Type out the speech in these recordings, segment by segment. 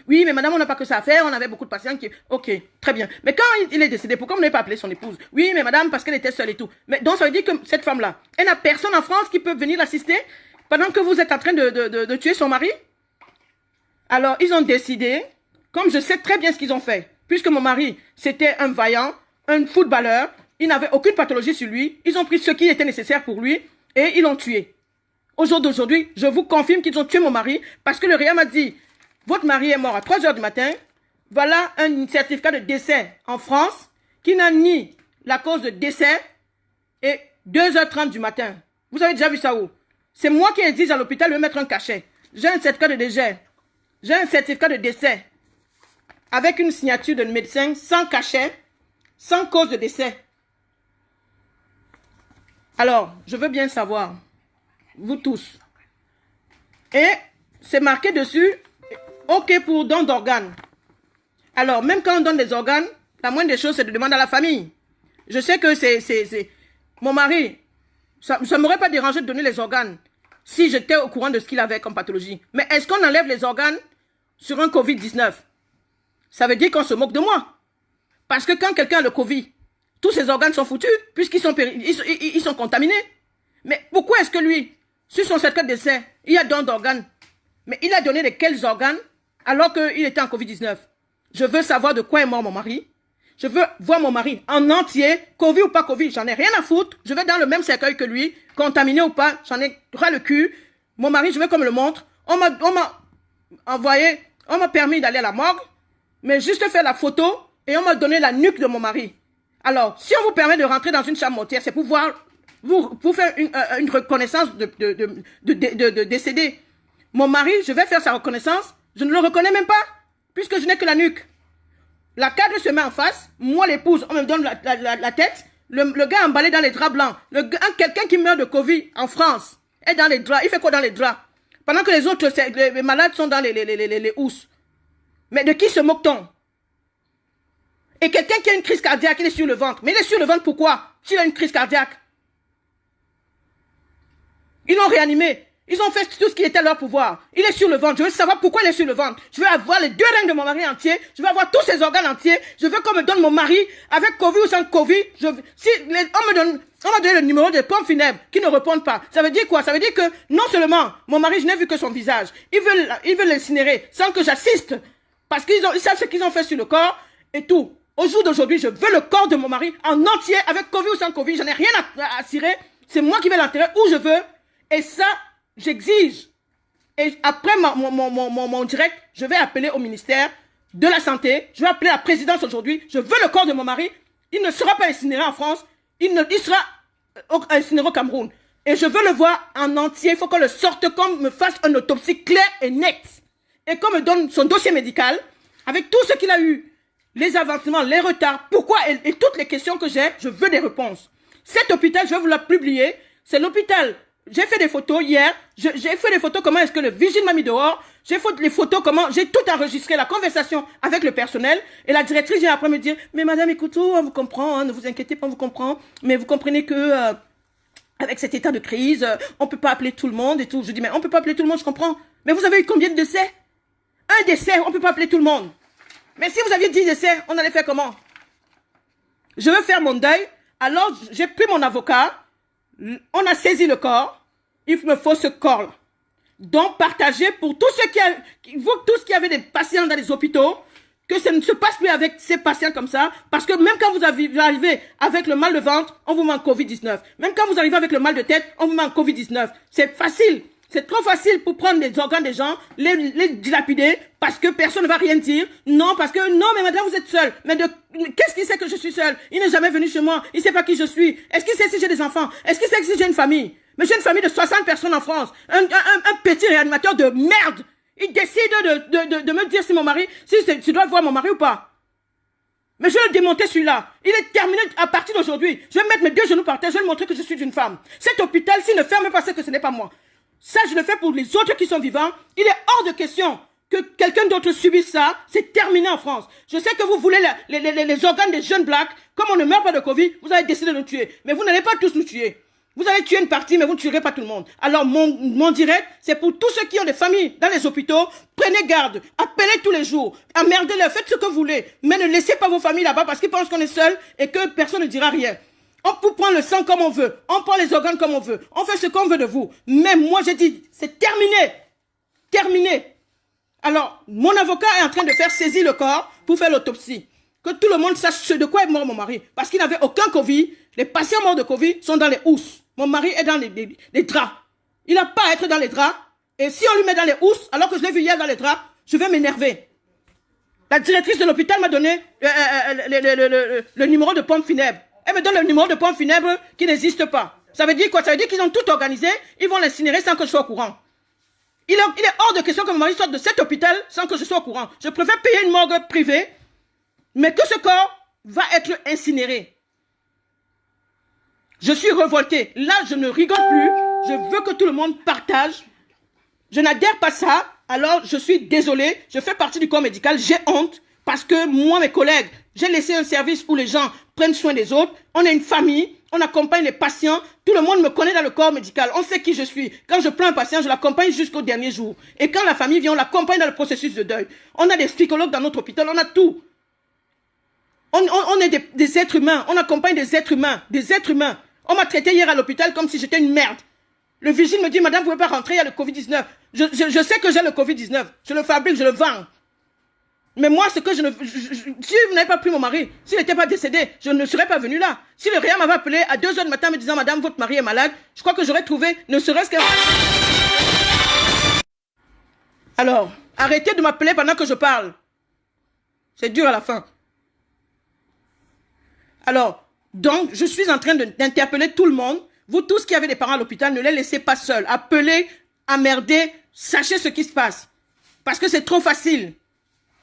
Oui, mais madame, on n'a pas que ça à faire, on avait beaucoup de patients qui... Ok, très bien. Mais quand il est décédé, pourquoi vous n'avez pas appelé son épouse? Oui, mais madame, parce qu'elle était seule et tout. Mais donc, ça veut dire que cette femme-là, elle n'a personne en France qui peut venir l'assister pendant que vous êtes en train de tuer son mari? Alors, ils ont décidé, comme je sais très bien ce qu'ils ont fait, puisque mon mari, c'était un vaillant, un footballeur, il n'avait aucune pathologie sur lui, ils ont pris ce qui était nécessaire pour lui et ils l'ont tué. Au jour d'aujourd'hui, je vous confirme qu'ils ont tué mon mari parce que le réel m'a dit, votre mari est mort à 3 heures du matin, voilà un certificat de décès en France qui n'a ni la cause de décès et 2h30 du matin. Vous avez déjà vu ça où? C'est moi qui exige à l'hôpital de me mettre un cachet. J'ai un certificat de décès. J'ai un certificat de décès avec une signature de médecin sans cachet, sans cause de décès. Alors, je veux bien savoir, vous tous. Et c'est marqué dessus, OK pour don d'organes. Alors, même quand on donne des organes, la moindre des choses, c'est de demander à la famille. Je sais que c'est... Mon mari, ça ne m'aurait pas dérangé de donner les organes si j'étais au courant de ce qu'il avait comme pathologie. Mais est-ce qu'on enlève les organes sur un Covid-19? Ça veut dire qu'on se moque de moi. Parce que quand quelqu'un a le Covid, tous ses organes sont foutus, puisqu'ils sont, ils sont contaminés. Mais pourquoi est-ce que lui, sur son certificat de décès, il y a don d'organes? Mais il a donné de quels organes alors qu'il était en Covid-19? Je veux savoir de quoi est mort mon mari. Je veux voir mon mari en entier, Covid ou pas Covid, j'en ai rien à foutre. Je vais dans le même cercueil que lui, contaminé ou pas, j'en ai ras le cul. Mon mari, je veux qu'on me le montre. On m'a envoyé, on m'a permis d'aller à la morgue, mais juste faire la photo et on m'a donné la nuque de mon mari. Alors, si on vous permet de rentrer dans une chambre mortuaire, c'est pour voir, pour faire une reconnaissance de décédé. Mon mari, je vais faire sa reconnaissance, je ne le reconnais même pas, puisque je n'ai que la nuque. La cadre se met en face, moi l'épouse, on me donne la tête, le gars emballé dans les draps blancs, quelqu'un qui meurt de Covid en France, est dans les draps, il fait quoi dans les draps? Pendant que les autres, les malades sont dans les housses. Mais de qui se moque-t-on? Et quelqu'un qui a une crise cardiaque, il est sur le ventre. Mais il est sur le ventre pourquoi? S'il a une crise cardiaque. Ils l'ont réanimé. Ils ont fait tout ce qui était à leur pouvoir. Il est sur le ventre. Je veux savoir pourquoi il est sur le ventre. Je veux avoir les 2 reins de mon mari entier. Je veux avoir tous ses organes entiers. Je veux qu'on me donne mon mari avec Covid ou sans Covid. On m'a donné le numéro des pompes funèbres qui ne répondent pas. Ça veut dire quoi? Ça veut dire que non seulement mon mari, je n'ai vu que son visage. Ils veulent l'incinérer sans que j'assiste. Parce qu'ils savent ce qu'ils ont fait sur le corps et tout. Au jour d'aujourd'hui, je veux le corps de mon mari en entier avec Covid ou sans Covid. J'en ai rien à cirer. C'est moi qui vais l'enterrer où je veux. Et ça, j'exige. Et après mon direct, je vais appeler au ministère de la Santé. Je vais appeler la présidence aujourd'hui. Je veux le corps de mon mari. Il ne sera pas incinéré en France. Il sera incinéré au Cameroun. Et je veux le voir en entier. Il faut qu'on le sorte, qu'on me fasse une autopsie claire et nette. Et qu'on me donne son dossier médical avec tout ce qu'il a eu. Les avancements, les retards, pourquoi et toutes les questions que j'ai, je veux des réponses. Cet hôpital, je vais vous la publier. C'est l'hôpital. J'ai fait des photos hier. J'ai fait des photos comment est-ce que le vigile m'a mis dehors. J'ai fait les photos comment j'ai tout enregistré, la conversation avec le personnel. Et la directrice vient après me dire, mais madame, écoutez, on vous comprend, hein, ne vous inquiétez pas, on vous comprend. Mais vous comprenez que avec cet état de crise, on peut pas appeler tout le monde et tout. Je dis, mais on peut pas appeler tout le monde, je comprends. Mais vous avez eu combien de décès? Un décès, on peut pas appeler tout le monde. Mais si vous aviez 10 décès, on allait faire comment? Je veux faire mon deuil. Alors, j'ai pris mon avocat. On a saisi le corps. Il me faut ce corps-là. Donc, partagez pour tous ceux qui avaient des patients dans les hôpitaux, que ça ne se passe plus avec ces patients comme ça. Parce que même quand vous arrivez avec le mal de ventre, on vous met en Covid-19. Même quand vous arrivez avec le mal de tête, on vous met en Covid-19. C'est facile. C'est trop facile pour prendre les organes des gens, les dilapider, parce que personne ne va rien dire. Non, parce que, non, mais madame, vous êtes seule. Mais qu'est-ce qu'il sait que je suis seule? Il n'est jamais venu chez moi. Il ne sait pas qui je suis. Est-ce qu'il sait si j'ai des enfants? Est-ce qu'il sait si j'ai une famille? Mais j'ai une famille de 60 personnes en France. Un petit réanimateur de merde. Il décide de me dire si mon mari, si tu dois voir mon mari ou pas. Mais je vais le démonter celui-là. Il est terminé à partir d'aujourd'hui. Je vais mettre mes 2 genoux par terre. Je vais lui montrer que je suis une femme. Cet hôpital, s'il ne ferme pas, c'est que ce n'est pas moi. Ça, je le fais pour les autres qui sont vivants. Il est hors de question que quelqu'un d'autre subisse ça. C'est terminé en France. Je sais que vous voulez les organes des jeunes blacks. Comme on ne meurt pas de Covid, vous avez décidé de nous tuer. Mais vous n'allez pas tous nous tuer. Vous allez tuer une partie, mais vous ne tuerez pas tout le monde. Alors, mon direct, c'est pour tous ceux qui ont des familles dans les hôpitaux. Prenez garde. Appelez tous les jours. Emmerdez-les. Faites ce que vous voulez. Mais ne laissez pas vos familles là-bas parce qu'ils pensent qu'on est seul et que personne ne dira rien. On peut prendre le sang comme on veut. On prend les organes comme on veut. On fait ce qu'on veut de vous. Mais moi, j'ai dit, c'est terminé. Terminé. Alors, mon avocat est en train de faire saisir le corps pour faire l'autopsie. Que tout le monde sache de quoi est mort mon mari. Parce qu'il n'avait aucun Covid. Les patients morts de Covid sont dans les housses. Mon mari est dans les draps. Il n'a pas à être dans les draps. Et si on lui met dans les housses, alors que je l'ai vu hier dans les draps, je vais m'énerver. La directrice de l'hôpital m'a donné le numéro de pompe funèbre. Elle me donne le numéro de pompe funèbre qui n'existe pas. Ça veut dire quoi? Ça veut dire qu'ils ont tout organisé. Ils vont l'incinérer sans que je sois au courant. Il est hors de question que mon mari sorte de cet hôpital sans que je sois au courant. Je préfère payer une morgue privée, mais que ce corps va être incinéré. Je suis révoltée. Là, je ne rigole plus. Je veux que tout le monde partage. Je n'adhère pas à ça. Alors, je suis désolée. Je fais partie du corps médical. J'ai honte parce que moi, mes collègues, j'ai laissé un service où les gens prennent soin des autres. On est une famille. On accompagne les patients. Tout le monde me connaît dans le corps médical. On sait qui je suis. Quand je prends un patient, je l'accompagne jusqu'au dernier jour. Et quand la famille vient, on l'accompagne dans le processus de deuil. On a des psychologues dans notre hôpital. On a tout. On est des êtres humains. On accompagne des êtres humains. Des êtres humains. On m'a traité hier à l'hôpital comme si j'étais une merde. Le vigile me dit, madame, vous ne pouvez pas rentrer, il y a le Covid-19. Je sais que j'ai le Covid-19. Je le fabrique, je le vends. Mais moi, ce que si vous n'avez pas pris mon mari, s'il n'était pas décédé, je ne serais pas venu là. Si le réa m'avait appelé à 2 h du matin me disant, madame, votre mari est malade, je crois que j'aurais trouvé, ne serait-ce que... Alors, arrêtez de m'appeler pendant que je parle. C'est dur à la fin. Alors, donc, je suis en train d'interpeller tout le monde. Vous tous qui avez des parents à l'hôpital, ne les laissez pas seuls. Appelez, emmerdez, sachez ce qui se passe. Parce que c'est trop facile.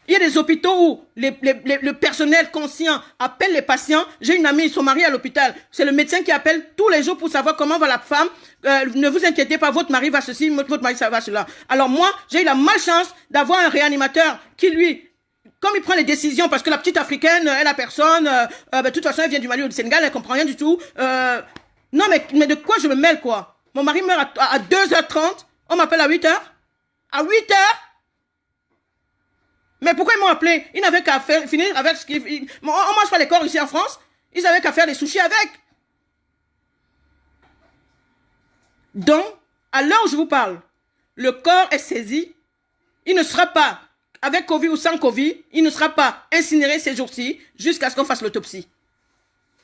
Il y a des hôpitaux où le personnel conscient appelle les patients. J'ai une amie, son mari à l'hôpital. C'est le médecin qui appelle tous les jours pour savoir comment va la femme. Ne vous inquiétez pas, votre mari va ceci, votre mari ça va cela. Alors moi, j'ai eu la malchance d'avoir un réanimateur qui lui... Comme il prend les décisions, parce que la petite africaine, elle a personne, de toute façon, elle vient du Mali ou du Sénégal, elle comprend rien du tout. Non, mais de quoi je me mêle, quoi? Mon mari meurt à 2h30, on m'appelle à 8h. À 8h? Mais pourquoi ils m'ont appelé? Ils n'avaient qu'à finir avec ce qu'ils... On mange pas les corps ici en France. Ils avaient qu'à faire des sushis avec. Donc, à l'heure où je vous parle, le corps est saisi. Il ne sera pas... Avec Covid ou sans Covid, il ne sera pas incinéré ces jours-ci jusqu'à ce qu'on fasse l'autopsie.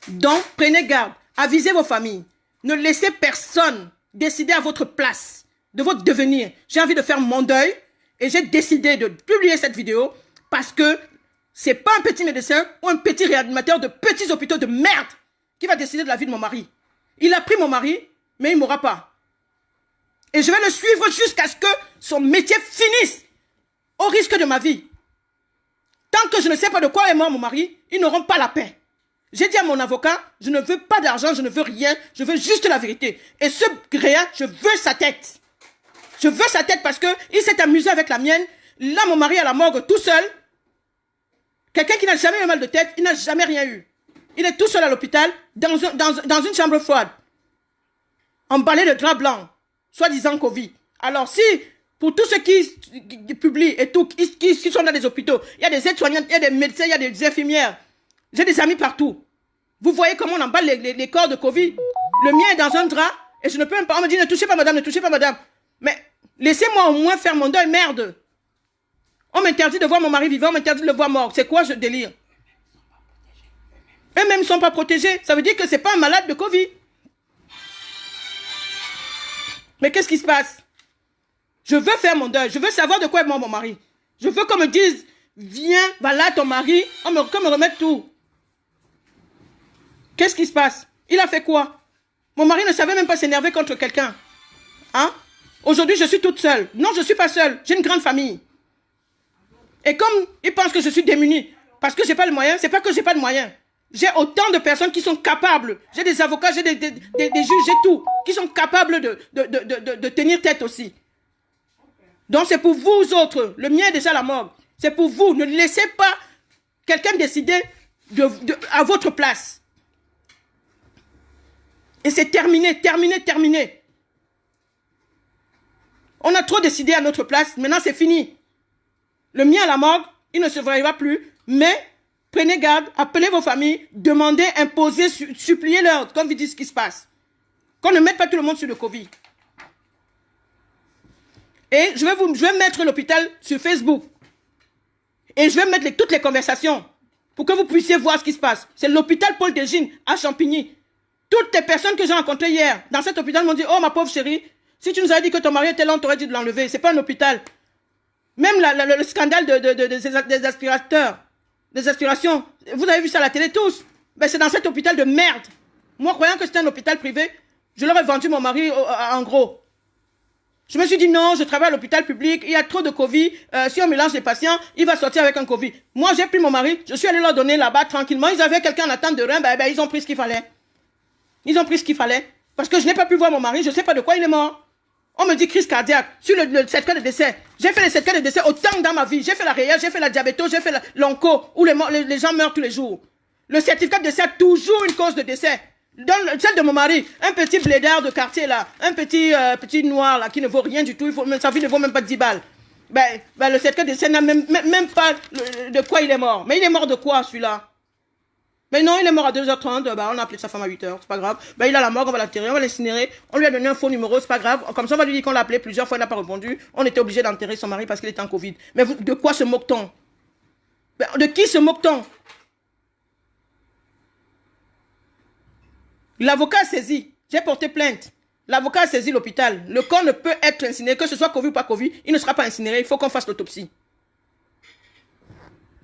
Donc, prenez garde. Avisez vos familles. Ne laissez personne décider à votre place de votre devenir. J'ai envie de faire mon deuil et j'ai décidé de publier cette vidéo parce que c'est pas un petit médecin ou un petit réanimateur de petits hôpitaux de merde qui va décider de la vie de mon mari. Il a pris mon mari, mais il ne mourra pas. Et je vais le suivre jusqu'à ce que son métier finisse. Au risque de ma vie. Tant que je ne sais pas de quoi est mort mon mari, ils n'auront pas la paix. J'ai dit à mon avocat, je ne veux pas d'argent, je ne veux rien, je veux juste la vérité. Et ce réa, je veux sa tête. Je veux sa tête parce qu'il s'est amusé avec la mienne. Là, mon mari à la morgue tout seul. Quelqu'un qui n'a jamais eu mal de tête, il n'a jamais rien eu. Il est tout seul à l'hôpital, dans une chambre froide. Emballé de drap blanc, soi-disant Covid. Alors si... Pour tous ceux qui publient et tout, qui sont dans les hôpitaux, il y a des aides-soignantes, il y a des médecins, il y a des infirmières. J'ai des amis partout. Vous voyez comment on emballe les corps de Covid. Le mien est dans un drap et je ne peux même pas. On me dit ne touchez pas madame, ne touchez pas madame. Mais laissez-moi au moins faire mon deuil, merde. On m'interdit de voir mon mari vivant, on m'interdit de le voir mort. C'est quoi ce délire? Eux-mêmes ne sont pas protégés. Ça veut dire que ce n'est pas un malade de Covid. Mais qu'est-ce qui se passe? Je veux faire mon deuil. Je veux savoir de quoi est mort mon mari. Je veux qu'on me dise, viens, va là ton mari, qu'on me remette tout. Qu'est-ce qui se passe? Il a fait quoi? Mon mari ne savait même pas s'énerver contre quelqu'un. Hein? Aujourd'hui, je suis toute seule. Non, je ne suis pas seule. J'ai une grande famille. Et comme ils pensent que je suis démunie, parce que je n'ai pas le moyen, c'est pas que je n'ai pas de moyens. J'ai autant de personnes qui sont capables. J'ai des avocats, j'ai des juges, j'ai tout. Qui sont capables de tenir tête aussi. Donc c'est pour vous autres, le mien est déjà à la morgue. C'est pour vous, ne laissez pas quelqu'un décider à votre place. Et c'est terminé, terminé, terminé. On a trop décidé à notre place, maintenant c'est fini. Le mien à la morgue, il ne se verra plus, mais prenez garde, appelez vos familles, demandez, imposez, suppliez-leur, comme vous dites ce qui se passe. Qu'on ne mette pas tout le monde sur le Covid. Et je vais mettre l'hôpital sur Facebook. Et je vais mettre toutes les conversations pour que vous puissiez voir ce qui se passe. C'est l'hôpital Paul Desgines à Champigny. Toutes les personnes que j'ai rencontrées hier dans cet hôpital m'ont dit « Oh ma pauvre chérie, si tu nous avais dit que ton mari était là, on t'aurait dit de l'enlever. C'est pas un hôpital. » Même le scandale des aspirateurs, des aspirations, vous avez vu ça à la télé tous. Ben, c'est dans cet hôpital de merde. Moi, croyant que c'était un hôpital privé, je leur ai vendu mon mari en gros. Je me suis dit non, je travaille à l'hôpital public, il y a trop de Covid, si on mélange les patients, il va sortir avec un Covid. Moi, j'ai pris mon mari, je suis allé leur donner là-bas tranquillement, ils avaient quelqu'un en attente de rein, ben, ils ont pris ce qu'il fallait. Ils ont pris ce qu'il fallait. Parce que je n'ai pas pu voir mon mari, je ne sais pas de quoi il est mort. On me dit crise cardiaque, sur le certificat de décès. J'ai fait les certificats de décès autant dans ma vie. J'ai fait la réelle, j'ai fait la diabéto, j'ai fait l'onco, où les gens meurent tous les jours. Le certificat de décès a toujours une cause de décès. Dans celle de mon mari, un petit blédard de quartier là, un petit noir là, qui ne vaut rien du tout, sa vie ne vaut même pas 10 balles. Ben, le certificat de décès n'a même pas de quoi il est mort. Mais il est mort de quoi celui-là? Mais non, il est mort à 2h30, bah, on a appelé sa femme à 8h, c'est pas grave. Bah, il a la morgue, on va l'enterrer, on va l'incinérer. On lui a donné un faux numéro, c'est pas grave. Comme ça, on va lui dire qu'on l'a appelé plusieurs fois, il n'a pas répondu. On était obligé d'enterrer son mari parce qu'il était en Covid. Mais de quoi se moque-t-on? De qui se moque-t-on? L'avocat a saisi, j'ai porté plainte. L'avocat a saisi l'hôpital. Le corps ne peut être incinéré, que ce soit Covid ou pas Covid, il ne sera pas incinéré, il faut qu'on fasse l'autopsie.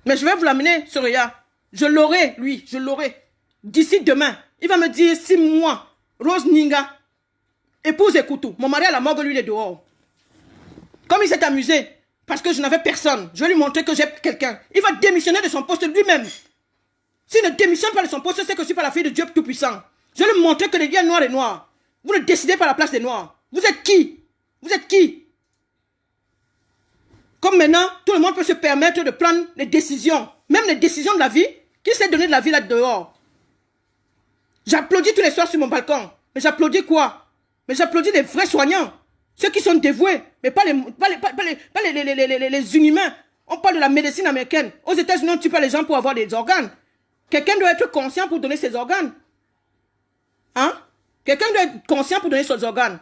Mais je vais vous l'amener, Soraya. Je l'aurai, lui, je l'aurai. D'ici demain, il va me dire 6 mois. Rose Ninga, épouse Ekoutou. Mon mari à la morgue, lui, il est dehors. Comme il s'est amusé, parce que je n'avais personne, je vais lui montrer que j'ai quelqu'un. Il va démissionner de son poste lui-même. S'il ne démissionne pas de son poste, c'est que je ne suis pas la fille de Dieu Tout-Puissant. Je vais lui montrer que les liens noirs et noirs. Vous ne décidez pas à la place des noirs. Vous êtes qui? Vous êtes qui? Comme maintenant, tout le monde peut se permettre de prendre les décisions. Même les décisions de la vie. Qui s'est donné de la vie là dehors? J'applaudis tous les soirs sur mon balcon. Mais j'applaudis quoi? Mais j'applaudis les vrais soignants. Ceux qui sont dévoués. Mais pas les inhumains. On parle de la médecine américaine. Aux États-Unis, on ne tue pas les gens pour avoir des organes. Quelqu'un doit être conscient pour donner ses organes. Hein? Quelqu'un doit être conscient pour donner ses organes.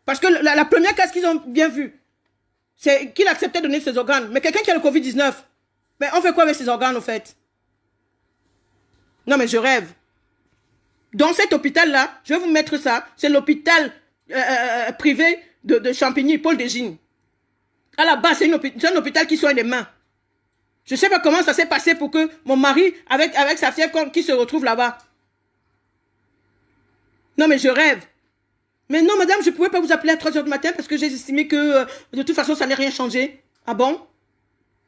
Parce que la première case qu'ils ont bien vue, c'est qu'il acceptait de donner ses organes. Mais quelqu'un qui a le Covid-19, mais on fait quoi avec ses organes, au fait? Non, mais je rêve. Dans cet hôpital-là, je vais vous mettre ça. C'est l'hôpital privé de Champigny, Paul Desgines. À la base, c'est un hôpital qui soigne les mains. Je ne sais pas comment ça s'est passé pour que mon mari, avec sa fièvre, qui se retrouve là-bas. Non, mais je rêve. Mais non, madame, je ne pouvais pas vous appeler à 3h du matin parce que j'ai estimé que de toute façon, ça n'allait rien changer. Ah bon?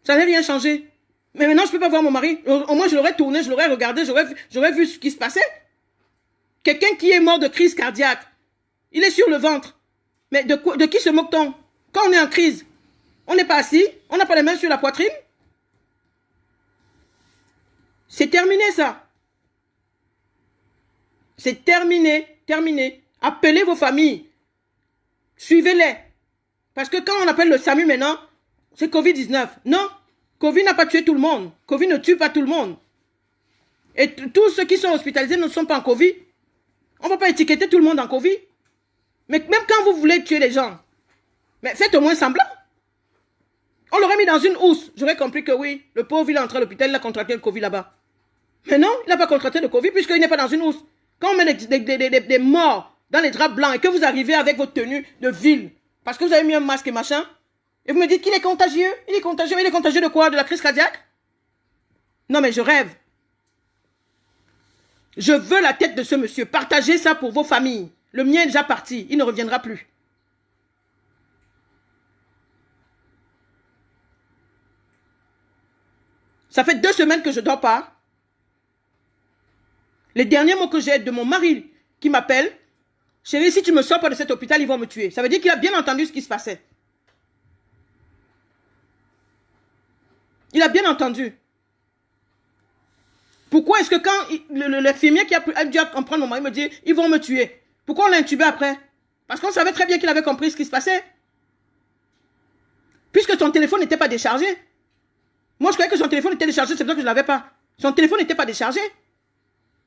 Ça n'allait rien changer. Mais maintenant, je ne peux pas voir mon mari. Au moins, je l'aurais tourné, je l'aurais regardé, j'aurais vu ce qui se passait. Quelqu'un qui est mort de crise cardiaque, il est sur le ventre. Mais de qui se moque-t-on? Quand on est en crise, on n'est pas assis, on n'a pas les mains sur la poitrine. C'est terminé, ça. C'est terminé, terminé. Appelez vos familles. Suivez-les. Parce que quand on appelle le SAMU maintenant, c'est Covid-19. Non, Covid n'a pas tué tout le monde. Covid ne tue pas tout le monde. Et tous ceux qui sont hospitalisés ne sont pas en Covid. On ne va pas étiqueter tout le monde en Covid. Mais même quand vous voulez tuer les gens, mais faites au moins semblant. On l'aurait mis dans une housse. J'aurais compris que oui, le pauvre, il est entré à l'hôpital, il a contracté le Covid là-bas. Mais non, il n'a pas contracté le Covid puisqu'il n'est pas dans une housse. Quand on met des morts dans les draps blancs et que vous arrivez avec votre tenue de ville, parce que vous avez mis un masque et machin, et vous me dites qu'il est contagieux. Il est contagieux. Mais il est contagieux de quoi? De la crise cardiaque? Non, mais je rêve. Je veux la tête de ce monsieur. Partagez ça pour vos familles. Le mien est déjà parti. Il ne reviendra plus. Ça fait 2 semaines que je ne dors pas. Les derniers mots que j'ai de mon mari qui m'appelle, chérie, si tu me sors pas de cet hôpital, ils vont me tuer. Ça veut dire qu'il a bien entendu ce qui se passait. Il a bien entendu. Pourquoi est-ce que quand l'infirmier qui a dû en prendre mon mari me dit, ils vont me tuer? Pourquoi on l'a intubé après? Parce qu'on savait très bien qu'il avait compris ce qui se passait. Puisque son téléphone n'était pas déchargé. Moi, je croyais que son téléphone était déchargé, c'est pour ça que je ne l'avais pas. Son téléphone n'était pas déchargé.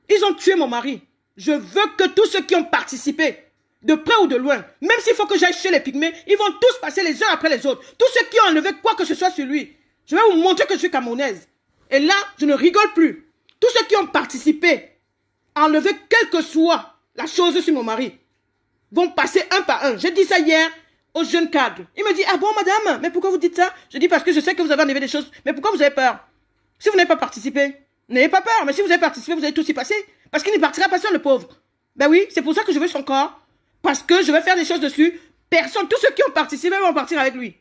Ils ont tué mon mari. Je veux que tous ceux qui ont participé, de près ou de loin, même s'il faut que j'aille chez les pygmées, ils vont tous passer les uns après les autres. Tous ceux qui ont enlevé quoi que ce soit sur lui. Je vais vous montrer que je suis camerounaise. Et là, je ne rigole plus. Tous ceux qui ont participé à enlever quelle que soit la chose sur mon mari vont passer un par un. J'ai dit ça hier au jeune cadre. Il me dit, ah bon madame, mais pourquoi vous dites ça? Je dis parce que je sais que vous avez enlevé des choses. Mais pourquoi vous avez peur? Si vous n'avez pas participé, n'ayez pas peur. Mais si vous avez participé, vous allez tout y passer. Parce qu'il ne partira pas seul, le pauvre. Ben oui, c'est pour ça que je veux son corps. Parce que je vais faire des choses dessus. Personne, tous ceux qui ont participé vont partir avec lui.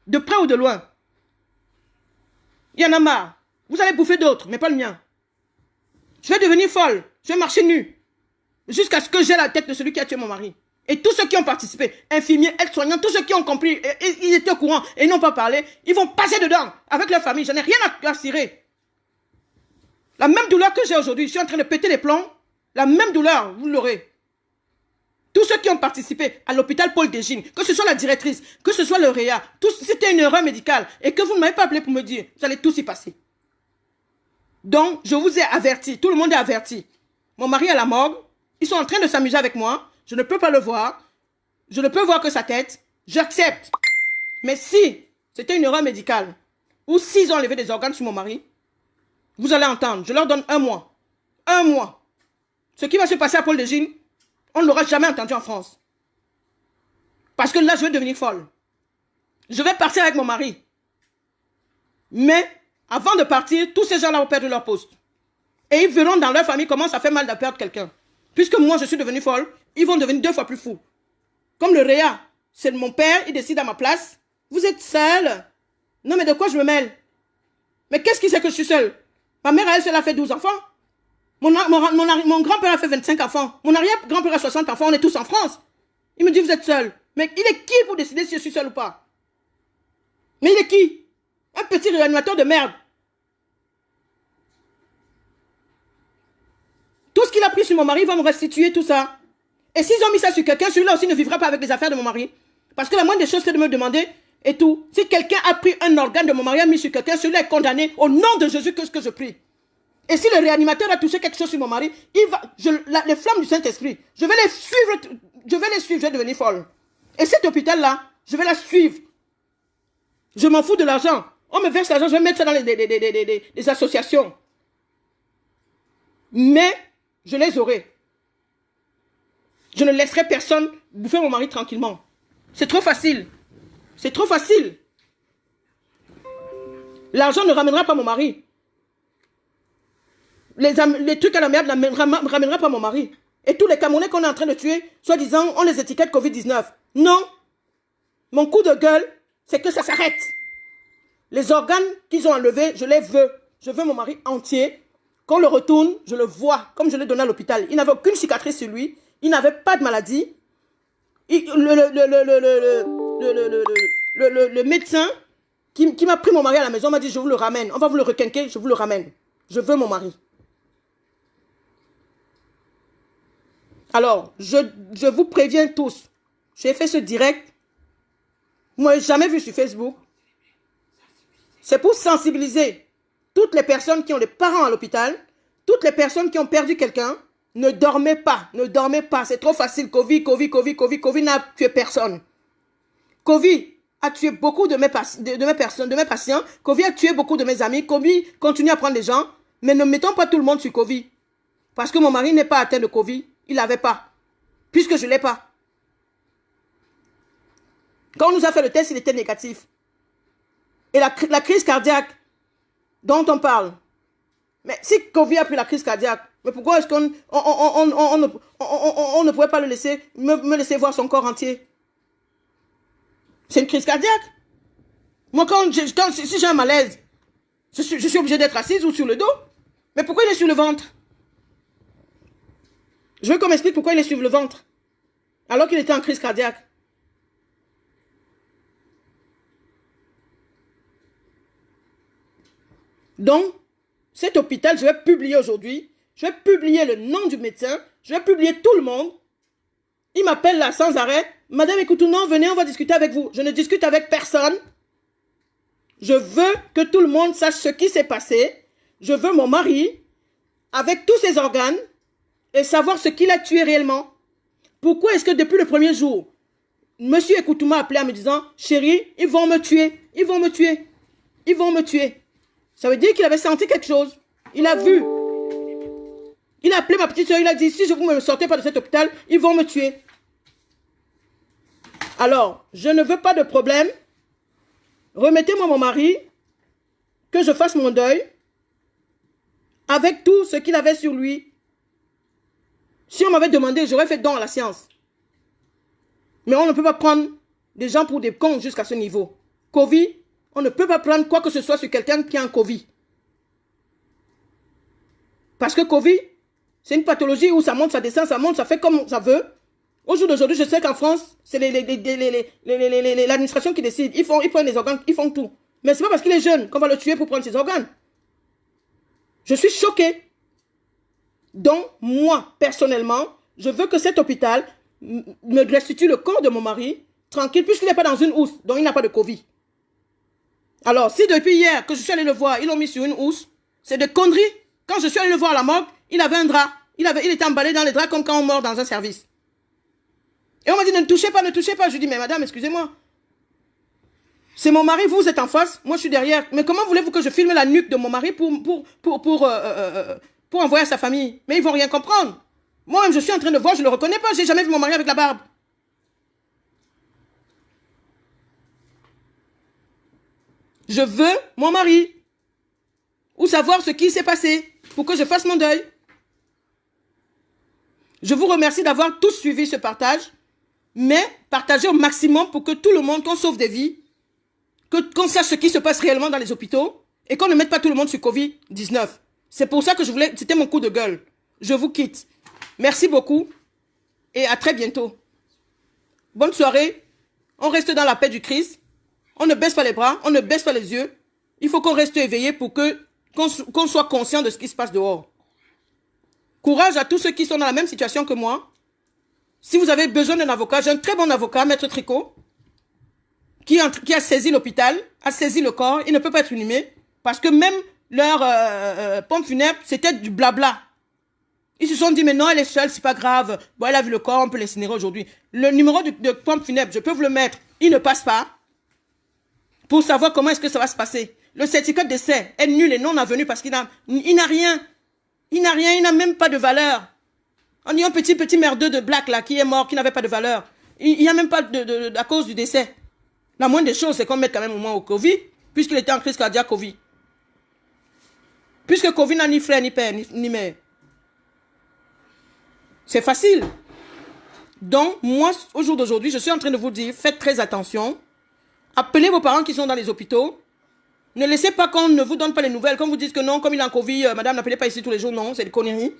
De près ou de loin. Il y en a marre. Vous allez bouffer d'autres, mais pas le mien. Je vais devenir folle. Je vais marcher nue. Jusqu'à ce que j'ai la tête de celui qui a tué mon mari. Et tous ceux qui ont participé, infirmiers, aides-soignants, tous ceux qui ont compris, ils étaient au courant et n'ont pas parlé, ils vont passer dedans avec leur famille. Je n'ai rien à cirer. La même douleur que j'ai aujourd'hui, je suis en train de péter les plombs. La même douleur, vous l'aurez. Tous ceux qui ont participé à l'hôpital Paul Dégine, que ce soit la directrice, que ce soit le réa, c'était une erreur médicale et que vous ne m'avez pas appelé pour me dire, vous allez tous y passer. Donc, je vous ai averti, tout le monde est averti. Mon mari est à la morgue, ils sont en train de s'amuser avec moi, je ne peux pas le voir, je ne peux voir que sa tête, j'accepte. Mais si c'était une erreur médicale, ou s'ils ont enlevé des organes sur mon mari, vous allez entendre, je leur donne 1 mois. 1 mois. Ce qui va se passer à Paul Dégine, on ne l'aura jamais entendu en France. Parce que là, je vais devenir folle. Je vais partir avec mon mari. Mais, avant de partir, tous ces gens-là vont perdre leur poste. Et ils verront dans leur famille comment ça fait mal de perdre quelqu'un. Puisque moi, je suis devenue folle, ils vont devenir 2 fois plus fous. Comme le réa, c'est mon père, il décide à ma place. Vous êtes seule? Non, mais de quoi je me mêle? Mais qu'est-ce qui sait que je suis seule? Ma mère, elle a fait 12 enfants. Mon grand-père a fait 25 enfants. Mon arrière-grand-père a 60 enfants. On est tous en France. Il me dit, vous êtes seul. Mais il est qui pour décider si je suis seul ou pas? Mais il est qui? Un petit réanimateur de merde. Tout ce qu'il a pris sur mon mari va me restituer tout ça. Et s'ils ont mis ça sur quelqu'un, celui-là aussi ne vivra pas avec les affaires de mon mari. Parce que la moindre des choses, c'est de me demander et tout. Si quelqu'un a pris un organe de mon mari, a mis sur quelqu'un, celui-là est condamné au nom de Jésus que je prie. Et si le réanimateur a touché quelque chose sur mon mari, il va, les flammes du Saint-Esprit, je vais les suivre, je vais devenir folle. Et cet hôpital-là, je vais la suivre. Je m'en fous de l'argent. On me verse l'argent, je vais mettre ça dans les associations. Mais, je les aurai. Je ne laisserai personne bouffer mon mari tranquillement. C'est trop facile. C'est trop facile. L'argent ne ramènera pas mon mari. Les trucs à la merde ne ramènera pas mon mari. Et tous les Camerounais qu'on est en train de tuer, soi-disant, on les étiquette Covid-19. Non. Mon coup de gueule, c'est que ça s'arrête. Les organes qu'ils ont enlevés, je les veux. Je veux mon mari entier. Quand on le retourne, je le vois, comme je l'ai donné à l'hôpital. Il n'avait aucune cicatrice sur lui. Il n'avait pas de maladie. Le médecin qui m'a pris mon mari à la maison m'a dit, je vous le ramène. On va vous le requinquer, je vous le ramène. Je veux mon mari. Alors, je vous préviens tous. J'ai fait ce direct. Moi, jamais vu sur Facebook. C'est pour sensibiliser toutes les personnes qui ont des parents à l'hôpital, toutes les personnes qui ont perdu quelqu'un. Ne dormez pas, ne dormez pas. C'est trop facile. Covid n'a tué personne. Covid a tué beaucoup de mes patients. Covid a tué beaucoup de mes amis. Covid continue à prendre des gens. Mais ne mettons pas tout le monde sur Covid. Parce que mon mari n'est pas atteint de Covid. Il l'avait pas. Puisque je ne l'ai pas. Quand on nous a fait le test, il était négatif. Et la crise cardiaque dont on parle. Mais si Covid a pris la crise cardiaque, mais pourquoi est-ce qu'on ne pouvait pas le laisser, me laisser voir son corps entier? C'est une crise cardiaque. Moi, si j'ai un malaise, je suis obligé d'être assise ou sur le dos. Mais pourquoi il est sur le ventre? Je veux qu'on m'explique pourquoi il est sur le ventre. Alors qu'il était en crise cardiaque. Donc, Cet hôpital, je vais publier aujourd'hui. Je vais publier le nom du médecin. Je vais publier tout le monde. Il m'appelle là sans arrêt. Madame Ekoutouna, venez, on va discuter avec vous. Je ne discute avec personne. Je veux que tout le monde sache ce qui s'est passé. Je veux mon mari, avec tous ses organes, et savoir ce qu'il a tué réellement. Pourquoi est-ce que depuis le premier jour, Monsieur Ekoutou m'a appelé en me disant, chérie, ils vont me tuer, ils vont me tuer, ils vont me tuer. Ça veut dire qu'il avait senti quelque chose. Il a vu. Il a appelé ma petite soeur, il a dit, si vous ne me sortez pas de cet hôpital, ils vont me tuer. Alors, je ne veux pas de problème. Remettez-moi mon mari, que je fasse mon deuil, avec tout ce qu'il avait sur lui. Si on m'avait demandé, j'aurais fait don à la science. Mais on ne peut pas prendre des gens pour des cons jusqu'à ce niveau. Covid, on ne peut pas prendre quoi que ce soit sur quelqu'un qui a un Covid. Parce que Covid, c'est une pathologie où ça monte, ça descend, ça monte, ça fait comme ça veut. Au jour d'aujourd'hui, je sais qu'en France, c'est l'administration qui décide. Ils prennent les organes, ils font tout. Mais c'est pas parce qu'il est jeune qu'on va le tuer pour prendre ses organes. Je suis choquée. Donc, moi, personnellement, je veux que cet hôpital me restitue le corps de mon mari, tranquille, puisqu'il n'est pas dans une housse, donc il n'a pas de Covid. Alors, si depuis hier que je suis allé le voir, ils l'ont mis sur une housse, c'est de conneries. Quand je suis allé le voir à la morgue, il avait un drap. Il était emballé dans les draps comme quand on meurt dans un service. Et on m'a dit, ne touchez pas, ne touchez pas. Je lui dis, mais madame, excusez-moi. C'est mon mari, vous êtes en face, moi je suis derrière. Mais comment voulez-vous que je filme la nuque de mon mari pour envoyer à sa famille? Mais ils vont rien comprendre. Moi-même, je suis en train de voir, je ne le reconnais pas. J'ai jamais vu mon mari avec la barbe. Je veux mon mari. Ou savoir ce qui s'est passé pour que je fasse mon deuil. Je vous remercie d'avoir tous suivi ce partage. Mais partagez au maximum pour que tout le monde, qu'on sauve des vies, qu'on sache ce qui se passe réellement dans les hôpitaux et qu'on ne mette pas tout le monde sur Covid-19. C'est pour ça que je voulais, c'était mon coup de gueule. Je vous quitte. Merci beaucoup et à très bientôt. Bonne soirée. On reste dans la paix du Christ. On ne baisse pas les bras, on ne baisse pas les yeux. Il faut qu'on reste éveillé pour qu'on soit conscient de ce qui se passe dehors. Courage à tous ceux qui sont dans la même situation que moi. Si vous avez besoin d'un avocat, j'ai un très bon avocat, Maître Tricot, qui a saisi l'hôpital, a saisi le corps. Il ne peut pas être inhumé parce que même leur pompe funèbre, c'était du blabla. Ils se sont dit, mais non, elle est seule, c'est pas grave. Bon, elle a vu le corps, on peut l'incinérer aujourd'hui. Le numéro de pompe funèbre, je peux vous le mettre, il ne passe pas pour savoir comment est-ce que ça va se passer. Le certificat de décès est nul et non avenu parce qu'il n'a rien. Il n'a rien, il n'a même pas de valeur. On dit un petit merdeux de black là qui est mort, qui n'avait pas de valeur. Il n'y a même pas à cause du décès. La moindre des choses, c'est qu'on mette quand même au moins au Covid, puisqu'il était en crise cardiaque Covid. Puisque Covid n'a ni frère, ni père, ni mère. C'est facile. Donc, moi, au jour d'aujourd'hui, je suis en train de vous dire, faites très attention. Appelez vos parents qui sont dans les hôpitaux. Ne laissez pas qu'on ne vous donne pas les nouvelles. Quand vous dites que non, comme il est en Covid, madame, n'appelez pas ici tous les jours. Non, c'est des conneries.